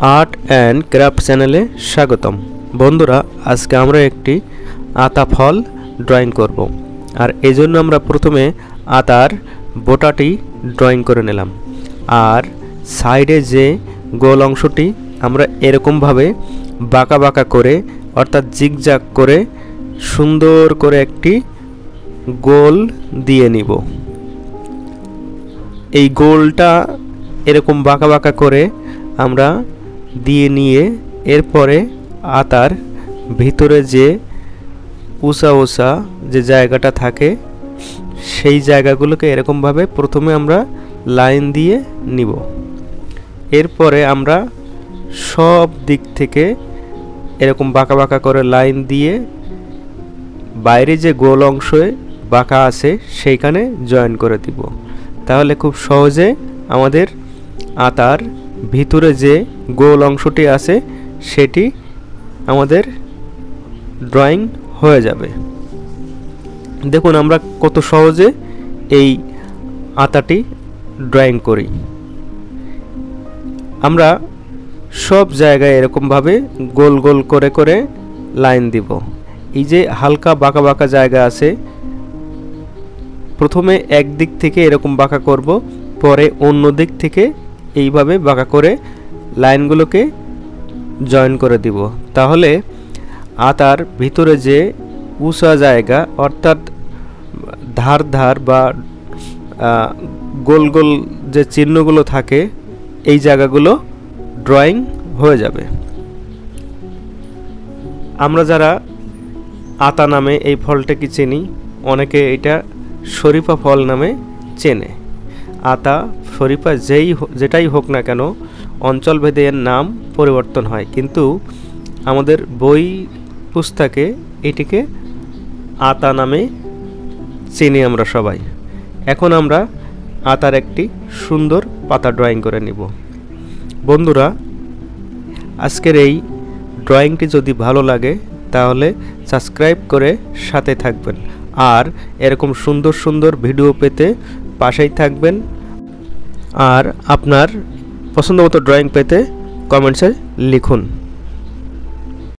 Art and craft चैनेले स्वागतम। बंधुरा आज के आमरा एकटी आता फल ड्रयिंग करब और एजोन्नो आमरा प्रथमे आतार बोटाटी ड्रयिंग करे निलाम और साइडे जे गोल अंशटी आमरा एरकम भावे बाँका बाँका करे अर्थात जिगजाग करे सुंदर करे एकटी गोल दिए निब। এই গোলটা এরকম বাঁকা বাঁকা করে আমরা দিয়ে নিয়ে এরপরে আতার ভিতরে যে উঁচা উঁচা যে জায়গাটা থাকে সেই জায়গাগুলোকে এরকম ভাবে প্রথমে আমরা লাইন দিয়ে নিব। এরপরে আমরা সব দিক থেকে এরকম বাঁকা বাঁকা করে লাইন দিয়ে বাইরে যে গোল অংশে বাঁকা আছে সেইখানে জয়েন করে দিব। তাহলে খুব সহজে আমাদের আতার ভিতরে যে গোল অংশটি আছে সেটি আমাদের ড্রয়িং হয়ে যাবে। দেখুন আমরা কত সহজে এই আতাটি ড্রয়িং করি। আমরা সব জায়গায় এরকম ভাবে গোল গোল করে করে লাইন দিব। এই যে হালকা বাঁকা বাঁকা জায়গা আছে প্রথমে এক দিক থেকে এরকম বাঁকা করব, পরে অন্য দিক থেকে এইভাবে বাঁকা করে লাইনগুলোকে জয়েন করে দিব। তাহলে আতার ভিতরে যে উঁচা জায়গা অর্থাৎ ধার ধার বা গোল গোল যে চিহ্নগুলো থাকে এই জায়গাগুলো ড্রয়িং হয়ে যাবে। আমরা যারা আতা নামে এই ফলটাকে চিনি, অনেকে এটা শরীফা ফল নামে চেনে। আতা শরীফা যেটাই হোক না কেন অঞ্চল ভেদে এর নাম পরিবর্তন হয়, কিন্তু আমাদের বই পুস্তকে এটিকে আতা নামে চিনি আমরা সবাই। এখন আমরা আতার একটি সুন্দর পাতা ড্রয়িং করে নিব। বন্ধুরা আজকের এই ড্রয়িংটি যদি ভালো লাগে তাহলে সাবস্ক্রাইব করে সাথে থাকবেন আর এরকম সুন্দর সুন্দর ভিডিও পেতে পাশেই থাকবেন। আর আপনার পছন্দমতো ড্রয়িং পেতে কমেন্টসে লিখুন।